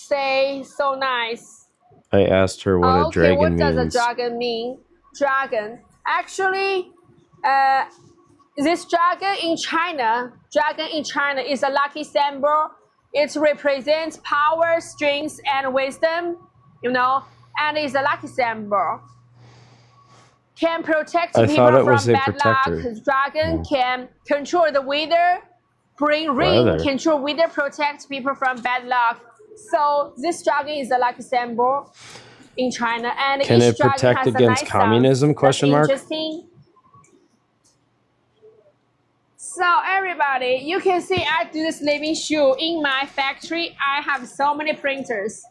say so nice. I asked her what a dragon what means. does a dragon mean? Dragon. Actually, this dragon in China is a lucky symbol. It represents power, strength, and wisdom, and is a lucky symbol. Can protect people from bad luck. Dragon can control the weather, bring rain, control weather, protect people from bad luck. So this dragon is a lucky symbol in China, and can each it protect dragon has against a nice communism? Question mark. Interesting. So everybody, you can see I do this living shoe in my factory. I have so many printers.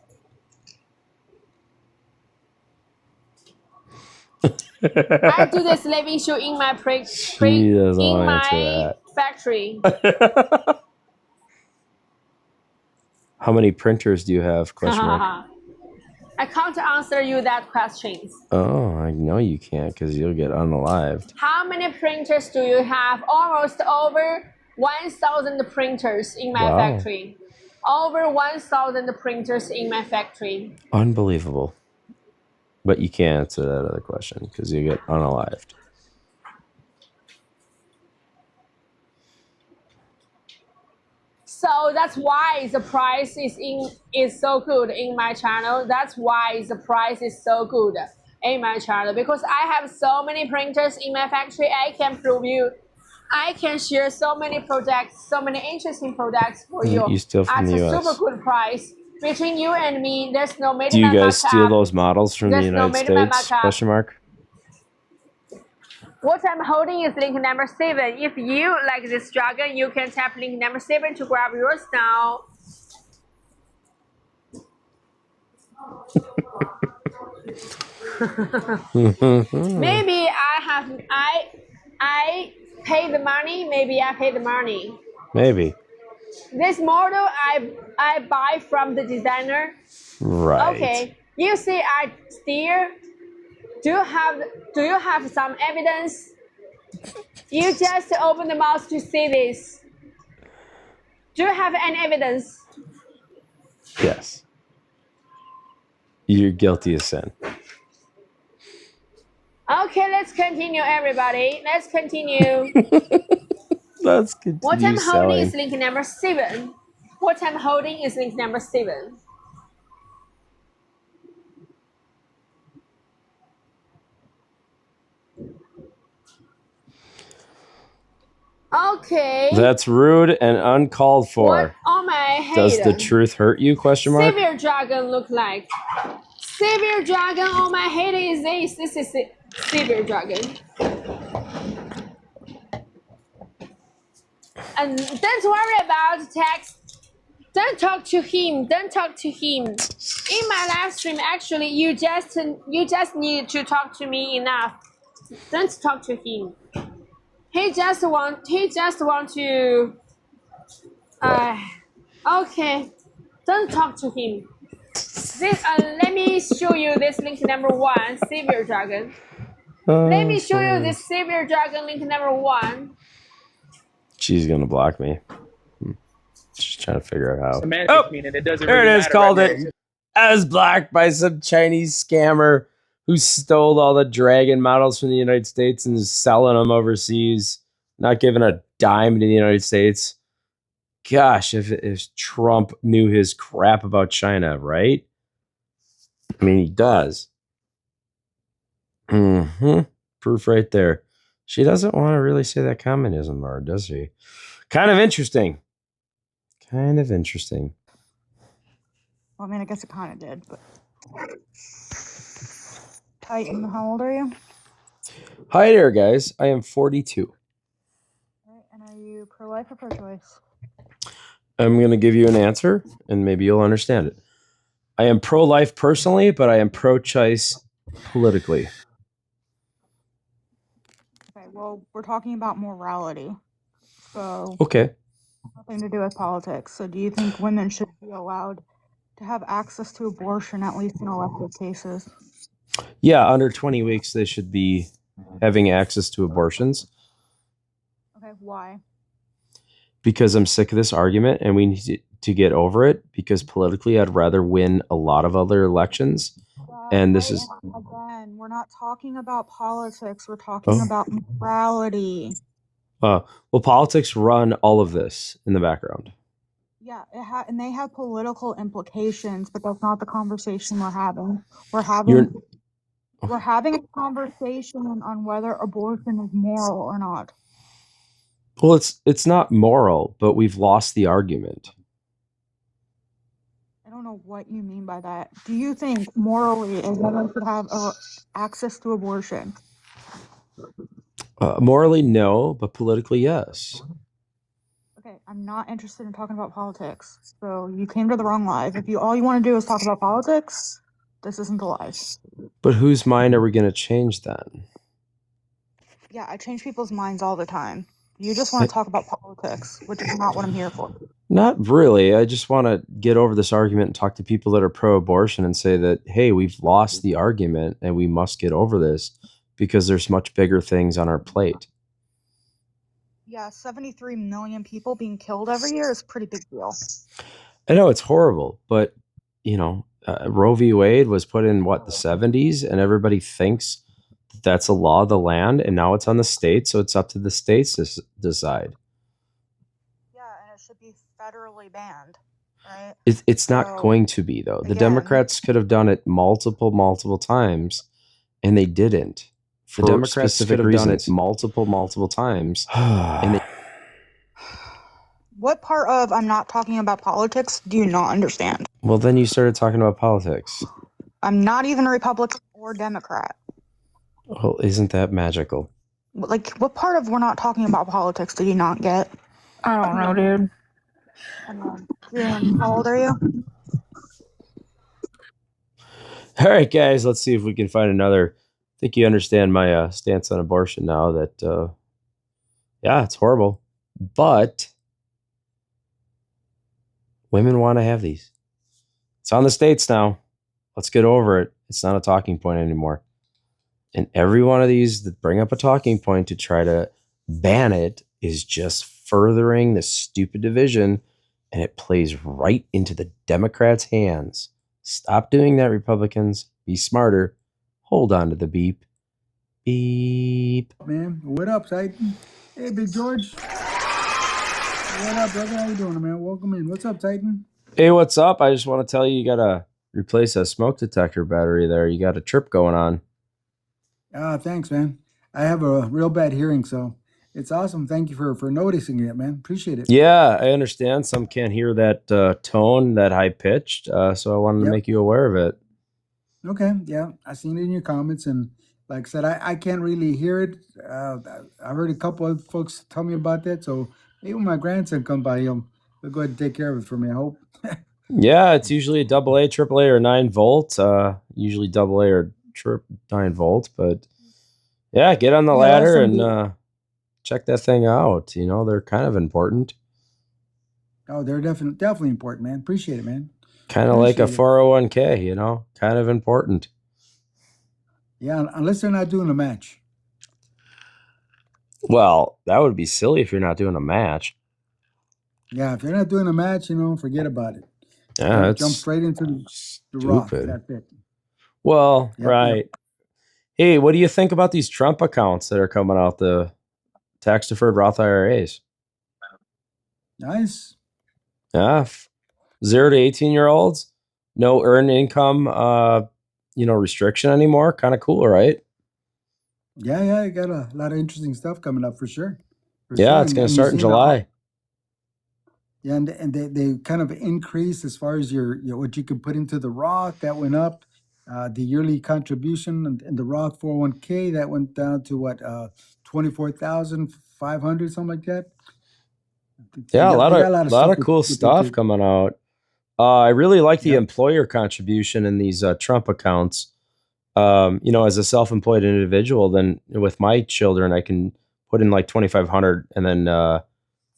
I do this living shoe in my factory. How many printers do you have? Question mark. I can't answer you that questions. Oh, I know you can't because you'll get unalived. How many printers do you have? Almost over 1,000 printers in my factory. Over 1,000 printers in my factory. Unbelievable. But you can't answer that other question because you get unalived. So that's why the price is so good in my channel. That's why the price is so good in my channel, because I have so many printers in my factory. I can prove you. I can share so many products, so many interesting products for you at a super good price. Between you and me, there's no middleman. Do you guys steal those models from the United States? Question mark. What I'm holding is link number 7. If you like this dragon, you can tap link number 7 to grab yours now. Maybe I pay the money. Maybe I pay the money. Maybe. This model I buy from the designer. Right. Okay. You see, I steer. Do you have some evidence? You just open the mouth to see this. Do you have any evidence? Yes. You're guilty of sin. Okay, let's continue, everybody. Let's continue. Let's continue. What I'm holding is link number 7. What I'm holding is link number 7. Okay. That's rude and uncalled for. What on my head does the truth hurt you? Question mark. Savior dragon look like. Savior dragon on my head is this. This is Savior dragon. And don't worry about text. Don't talk to him. Don't talk to him. In my live stream, actually, you just need to talk to me enough. Don't talk to him. He just want to. Okay, don't talk to him. This let me show you this link number 1, Savior Dragon. Let me show you this Savior Dragon link number 1. She's gonna block me. Just trying to figure out how. Semantic meaning it doesn't there really it is. Called it. I was blocked by some Chinese scammer who stole all the dragon models from the United States and is selling them overseas, not giving a dime to the United States. Gosh, if Trump knew his crap about China, right? I mean, he does. Proof right there. She doesn't want to really say that communism word, does she? Kind of interesting. Kind of interesting. Well, I mean, I guess it kind of did, but... Titan, how old are you? Hi there, guys. I am 42. Right, and are you pro-life or pro-choice? I'm going to give you an answer, and maybe you'll understand it. I am pro-life personally, but I am pro-choice politically. Okay, well, we're talking about morality. So... Okay. Nothing to do with politics. So do you think women should be allowed to have access to abortion, at least in elective cases? Yeah, under 20 weeks, they should be having access to abortions. Okay, why? Because I'm sick of this argument, and we need to get over it because politically I'd rather win a lot of other elections. And this is again, we're not talking about politics. We're talking about morality. well, politics run all of this in the background. Yeah, and they have political implications, but that's not the conversation we're having. We're having a conversation on whether abortion is moral or not. Well, it's not moral, but we've lost the argument. I don't know what you mean by that. Do you think morally a woman should have access to abortion? Morally, no, but politically, yes. Okay, I'm not interested in talking about politics. So you came to the wrong live. If all you want to do is talk about politics, this isn't the live. But whose mind are we going to change then? Yeah, I change people's minds all the time. You just want to talk about politics, which is not what I'm here for. Not really. I just want to get over this argument and talk to people that are pro-abortion and say that, hey, we've lost the argument and we must get over this because there's much bigger things on our plate. Yeah, 73 million people being killed every year is a pretty big deal. I know it's horrible, but Roe v. Wade was put in the 70s, and everybody thinks that's a law of the land, and now it's on the states, so it's up to the states to decide. Yeah, and it should be federally banned, right? It's not going to be, though. The Democrats could have done it multiple times, and they didn't. The Democrats could have done it multiple times, and they. What part of I'm not talking about politics do you not understand? Well, then you started talking about politics. I'm not even a Republican or Democrat. Well, isn't that magical? Like, what part of we're not talking about politics did you not get? I don't know, dude. How old are you? All right, guys, let's see if we can find another. I think you understand my stance on abortion now that, yeah, it's horrible, but women want to have these. It's on the states now. Let's get over it. It's not a talking point anymore. And every one of these that bring up a talking point to try to ban it is just furthering the stupid division, and it plays right into the Democrats' hands. Stop doing that, Republicans. Be smarter. Hold on to the beep. Beep. Man, what up, Titan? Hey, Big George. What up, brother? How you doing, man? Welcome in. What's up, Titan? Hey, what's up? I just want to tell you, you got to replace a smoke detector battery there. You got a trip going on. Thanks, man. I have a real bad hearing, so it's awesome. Thank you for noticing it, man. Appreciate it. Yeah, I understand. Some can't hear that tone, that high pitched. So I wanted to make you aware of it. Okay, yeah. I seen it in your comments, and like I said, I can't really hear it. I heard a couple of folks tell me about that, so maybe when my grandson comes by, he'll go ahead and take care of it for me, I hope. Yeah, it's usually a AA, AAA, or 9-volt. Usually AA or 9-volt, but yeah, get on the ladder and check that thing out. You know, they're kind of important. Oh, they're definitely important, man. Appreciate it, man. Kind of like a 401k, you know, kind of important. Yeah, unless they're not doing a match. Well, that would be silly if you're not doing a match. Yeah, if they're not doing a match, forget about it. Yeah, jump straight into the stupid. Roth. That's it. Well, right. Yep. Hey, what do you think about these Trump accounts that are coming out, the tax-deferred Roth IRAs? Nice. Yeah. 0 to 18-year-olds, no earned income, restriction anymore. Kind of cool, right? Yeah. I got a lot of interesting stuff coming up for sure. It's going to start in July. Yeah, and they kind of increased as far as your what you could put into the Roth. That went up. The yearly contribution in the Roth 401k, that went down to what, 24,500, something like that. Yeah, a lot of cool stuff coming out. I really like the employer contribution in these Trump accounts. As a self-employed individual, then with my children, I can put in like 2,500, and then I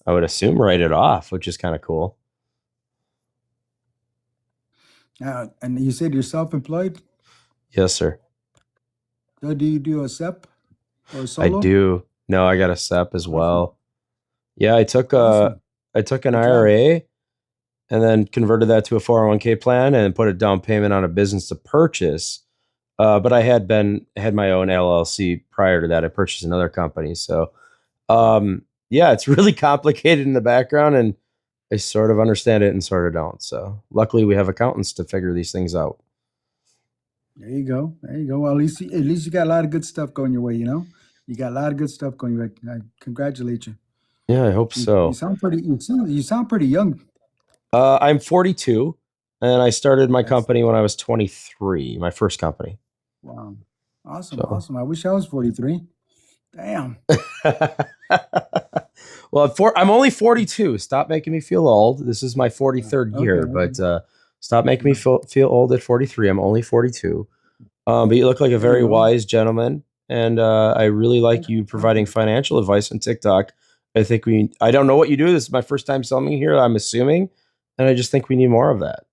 would assume write it off, which is kind of cool. And you said you're self-employed? Yes, sir. So do you do a SEP or a solo? I do. No, I got a SEP as well. Yeah, I took an IRA, and then converted that to a 401k plan and put a down payment on a business to purchase. But I had my own LLC prior to that. I purchased another company. So, yeah, it's really complicated in the background, and I sort of understand it and sort of don't. So luckily we have accountants to figure these things out. There you go. There you go. Well, at least you got a lot of good stuff going your way. You got a lot of good stuff going your way. I congratulate you. Yeah, I hope so. You sound pretty. You sound pretty young. I'm 42, and I started my company when I was 23. My first company. Wow, awesome, awesome. I wish I was 43. Damn. Well, I'm only 42. Stop making me feel old. This is my 43rd year, but stop making me feel old at 43. I'm only 42. But you look like a very wise gentleman, and I really like you providing financial advice on TikTok. I don't know what you do. This is my first time selling here, I'm assuming, and I just think we need more of that.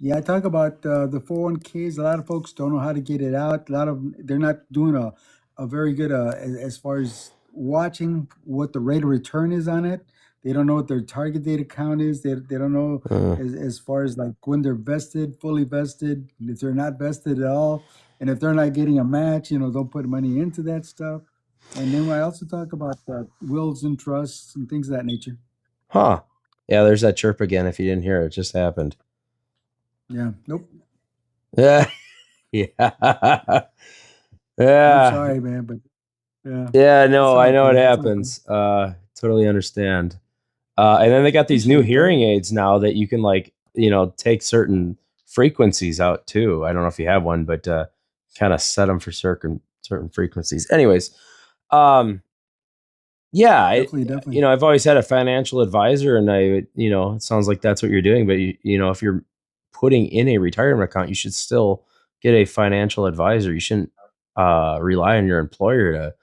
Yeah, I talk about the 401ks. A lot of folks don't know how to get it out. They're not doing a very good as far as watching what the rate of return is on it. They don't know what their target date account is. They don't know as far as like when they're vested, fully vested, if they're not vested at all, and if they're not getting a match, don't put money into that stuff. And then I also talk about wills and trusts and things of that nature. Huh. Yeah, there's that chirp again. If you didn't hear it, it just happened. Yeah. Nope. Yeah. Yeah. Yeah. I'm sorry, man, but yeah. Yeah, no, I know it happens. Totally understand. And then they got these new hearing aids now that you can take certain frequencies out too. I don't know if you have one, but kind of set them for certain frequencies. Anyways, yeah, definitely. I've always had a financial advisor, and it sounds like that's what you're doing. But if you're putting in a retirement account, you should still get a financial advisor. You shouldn't rely on your employer to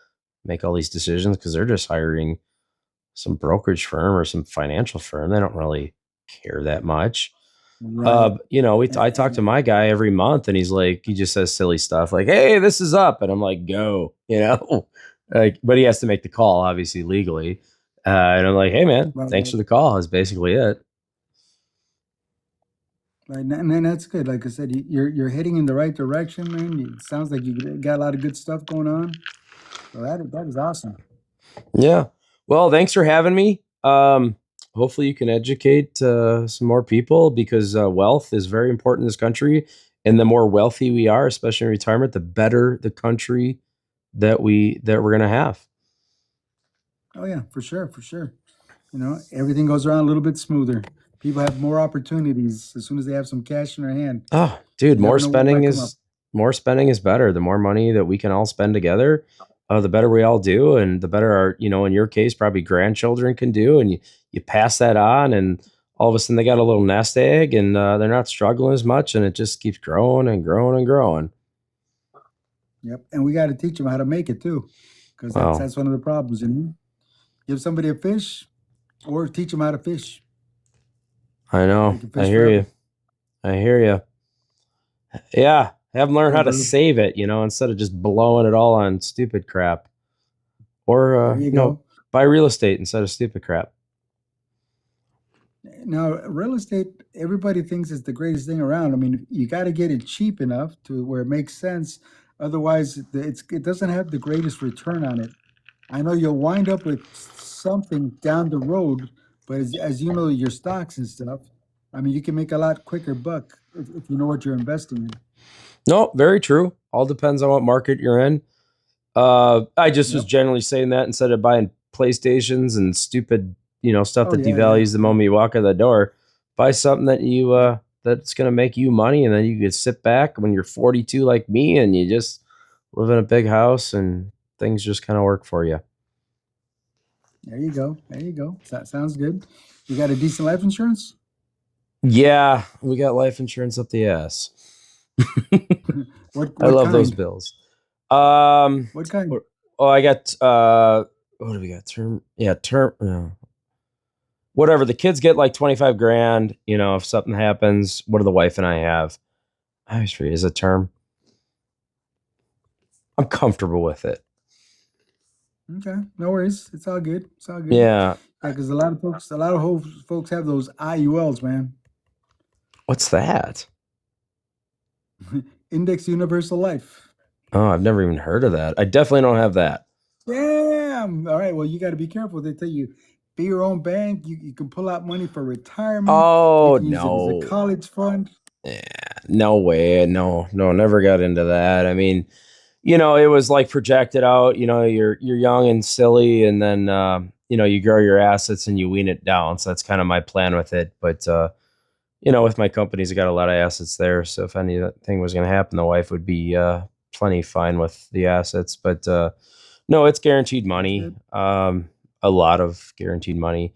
make all these decisions, because they're just hiring some brokerage firm or some financial firm. They don't really care that much. Right. I talk to my guy every month, and he just says silly stuff like, "Hey, this is up," and I'm like, "Go," but he has to make the call, obviously legally. And I'm like, "Hey, man, thanks for the call." Is basically it. Right, and that's good. Like I said, you're heading in the right direction, man. It sounds like you got a lot of good stuff going on. So that is awesome. Yeah. Well, thanks for having me. Hopefully you can educate some more people, because wealth is very important in this country. And the more wealthy we are, especially in retirement, the better the country that we're going to have. Oh yeah, for sure. For sure. Everything goes around a little bit smoother. People have more opportunities as soon as they have some cash in their hand. Oh, dude, more spending is better. The more money that we can all spend together, the better we all do, and the better our, in your case, probably grandchildren can do. And you pass that on, and all of a sudden they got a little nest egg, and they're not struggling as much, and it just keeps growing and growing and growing. Yep, and we got to teach them how to make it too, because that's one of the problems. Give somebody a fish, or teach them how to fish. I know. I hear you. Yeah. Have them learn how to save it, instead of just blowing it all on stupid crap. Or, buy real estate instead of stupid crap. Now, real estate, everybody thinks it's the greatest thing around. I mean, you got to get it cheap enough to where it makes sense. Otherwise, it doesn't have the greatest return on it. I know you'll wind up with something down the road, but as you know, your stocks and stuff, I mean, you can make a lot quicker buck if you know what you're investing in. No, very true. All depends on what market you're in. I just was generally saying that instead of buying PlayStations and stupid, stuff that devalues the moment you walk out the door. Buy something that that's going to make you money, and then you can sit back when you're 42 like me, and you just live in a big house, and things just kind of work for you. There you go. That sounds good. You got a decent life insurance? Yeah, we got life insurance up the ass. What I love kind? those bills. What kind? Oh, I got what do we got? Term. Whatever. The kids get like 25 grand, if something happens. What do the wife and I have? I always forget. Is it term? I'm comfortable with it. Okay, no worries. It's all good. It's all good. Yeah. Yeah, because a lot of folks have those IULs, man. What's that? Index Universal Life. Oh, I've never even heard of that. I definitely don't have that. Damn. All right. Well, you got to be careful. They tell you, be your own bank. You can pull out money for retirement. You Oh can use it as a no. college fund. Yeah, no way. No, never got into that. I mean, it was like projected out. You're young and silly, and then you grow your assets and you wean it down. So that's kind of my plan with it. But with my companies, I got a lot of assets there. So if anything was going to happen, the wife would be plenty fine with the assets. But no, it's guaranteed That's money. good. A lot of guaranteed money.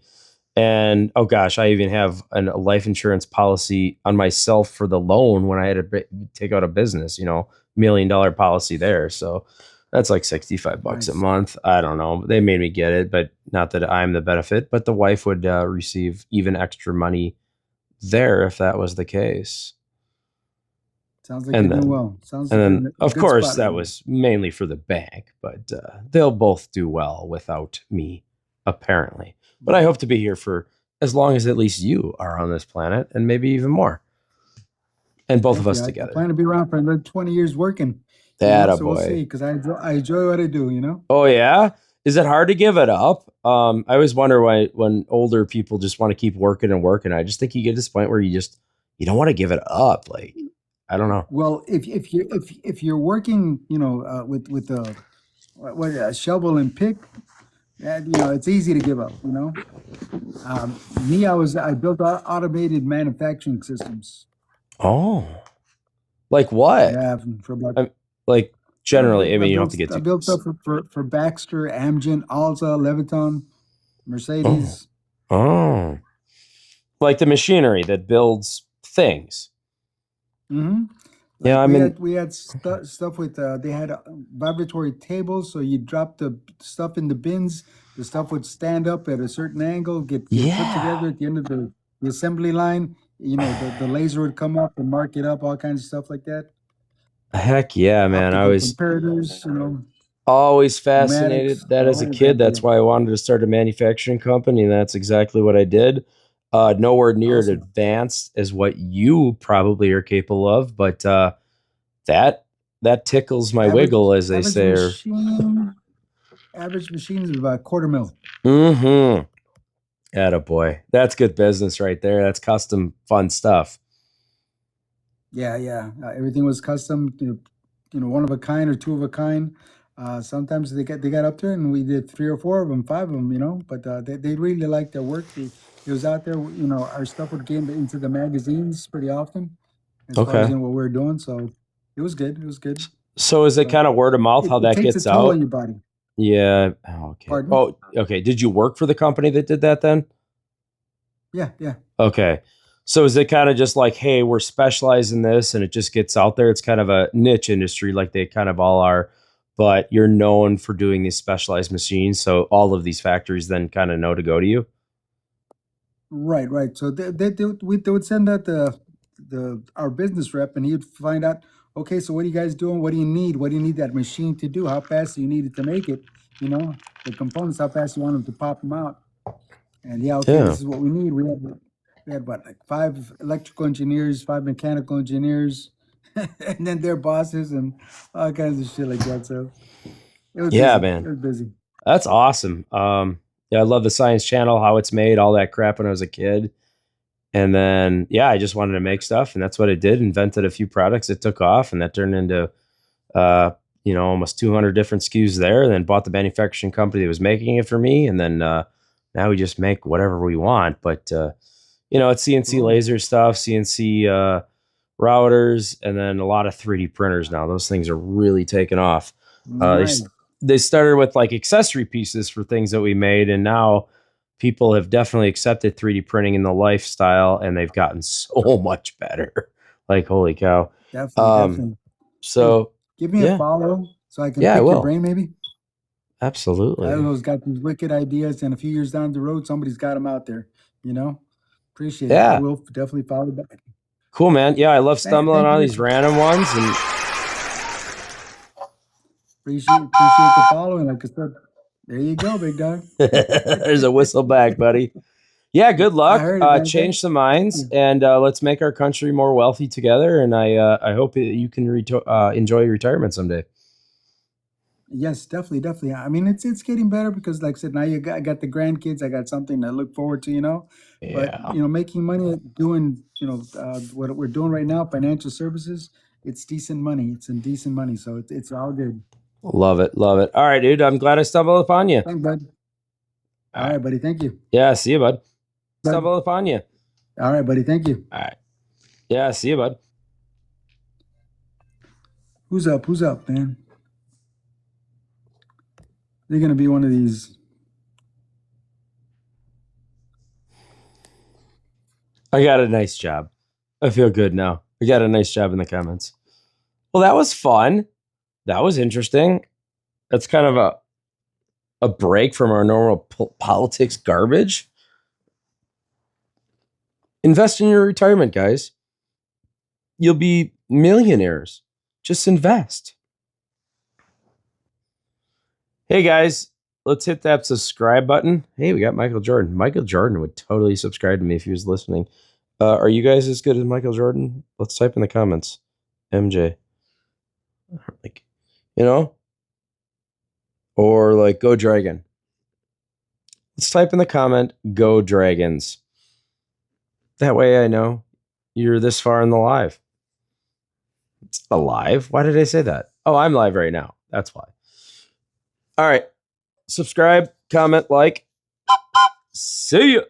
And oh gosh, I even have a life insurance policy on myself for the loan when I had to take out a business, $1 million policy there. So that's like $65 a Nice. month. I don't know. They made me get it, but not that I'm the benefit, but the wife would receive even extra money there if that was the case. Sounds like And you're doing then, well. Sounds and like you're then in a of good course, spot that right now. was mainly for the bank, but they'll both do well without me, apparently. But I hope to be here for as long as at least you are on this planet, and maybe even more, and both of Thank us you. I together. plan to be around for another 20 years working. That a So we'll see. boy. Because I enjoy what I do. Oh yeah, is it hard to give it up? I always wonder why when older people just want to keep working and working. I just think you get to this point where you don't want to give it up. Like I don't know. Well, if you're working, with a shovel and pick, it's easy to give up. I built automated manufacturing systems. Oh, like what? Yeah, for about I'm like generally. I I mean, you don't have to built get I too. built stuff for Baxter, Amgen, Alza, Leviton, Oh, Mercedes. oh, like the machinery that builds things. Mm-hmm. Yeah, Like I mean, we had stuff with they had vibratory tables, so you drop the stuff in the bins. The stuff would stand up at a certain angle, get put together yeah. at the end of the assembly line. The laser would come up and mark it up, all kinds of stuff like that. Heck yeah, man. I Optical was comparators, always pneumatics, fascinated that the as a whole kid. bit. That's Yeah, why I wanted to start a manufacturing company, and that's exactly what I did. Nowhere near as awesome. advanced as what you probably are capable of, but that that tickles my Average wiggle, as they average say. machine average machine is about a quarter mil. Mm-hmm. Attaboy. That's good business right there. That's custom fun stuff. Yeah, yeah. Everything was custom, one of a kind or two of a kind. Sometimes they got up there, and we did three or four of them, five of them, But they really liked their work. It was out there, Our stuff would get into the magazines pretty often, as far as Okay. what we were doing. So it was good. It was good. So is it But kind of word of mouth how it that takes a gets toll on out? your body. Yeah. Oh, okay. Pardon? Oh, okay. Did you work for the company that did that then? Yeah, yeah. Okay. So is it kind of just like, hey, we're specialized in this and it just gets out there? It's kind of a niche industry like they kind of all are, but you're known for doing these specialized machines. So all of these factories then kind of know to go to you. Right, right. So they would send out our business rep, and he'd find out, okay, so what are you guys doing? What do you need? What do you need that machine to do? How fast do you need it to make it? The components, how fast you want them to pop them out. And yeah, okay, Yeah. this is what we need. We had what, like 5 electrical engineers, 5 mechanical engineers, and then their bosses and all kinds of shit like that. So it was Yeah, busy. It man. was busy. That's awesome. Yeah, I love the Science Channel, how it's made, all that crap when I was a kid. And then, yeah, I just wanted to make stuff, and that's what I did. Invented a few products that took off, and that turned into, almost 200 different SKUs there. And then bought the manufacturing company that was making it for me, and then now we just make whatever we want. But it's CNC Cool. laser stuff, CNC routers, and then a lot of 3D printers now. Those things are really taking off. Nice. They started with like accessory pieces for things that we made, and now people have definitely accepted 3D printing in the lifestyle, and they've gotten so much better. Like, holy cow. Definitely. Hey, So give me a yeah, follow so I can I pick your will. brain, maybe. I Absolutely. don't know who's got these wicked ideas, and a few years down the road, somebody's got them out there. Appreciate it. I Yeah. will definitely follow back. Cool, man. Yeah, I love stumbling Thank on you. these random ones, and Appreciate the follow. And like I said, There you go, big dog. There's a whistle back, buddy. Yeah, good luck. I heard it, man. Change some minds, and let's make our country more wealthy together. And I hope you can enjoy your retirement someday. Yes, definitely. I mean, it's getting better because, like I said, now I got the grandkids. I got something to look forward to, But Yeah. making money doing what we're doing right now, financial services, it's decent money. It's in decent money, so it's all good. Love it. All right, dude. I'm glad I stumbled upon you. Thanks, bud. All right, buddy. Thank you. Yeah, see you, bud. Stumbled upon you. All right, buddy. Thank you. All right. Yeah, see you, bud. Who's up, man? They're gonna be one of these. I got a nice job. I feel good now. I got a nice job in the comments. Well, that was fun. That was interesting. That's kind of a break from our normal politics garbage. Invest in your retirement, guys. You'll be millionaires. Just invest. Hey, guys, let's hit that subscribe button. Hey, we got Michael Jordan. Michael Jordan would totally subscribe to me if he was listening. Are you guys as good as Michael Jordan? Let's type in the comments. MJ. Like, or like Go Dragon. Let's type in the comment, Go Dragons. That way I know you're this far in the live. It's alive. Why did I say that? Oh, I'm live right now. That's why. All right. Subscribe, comment, like. See ya.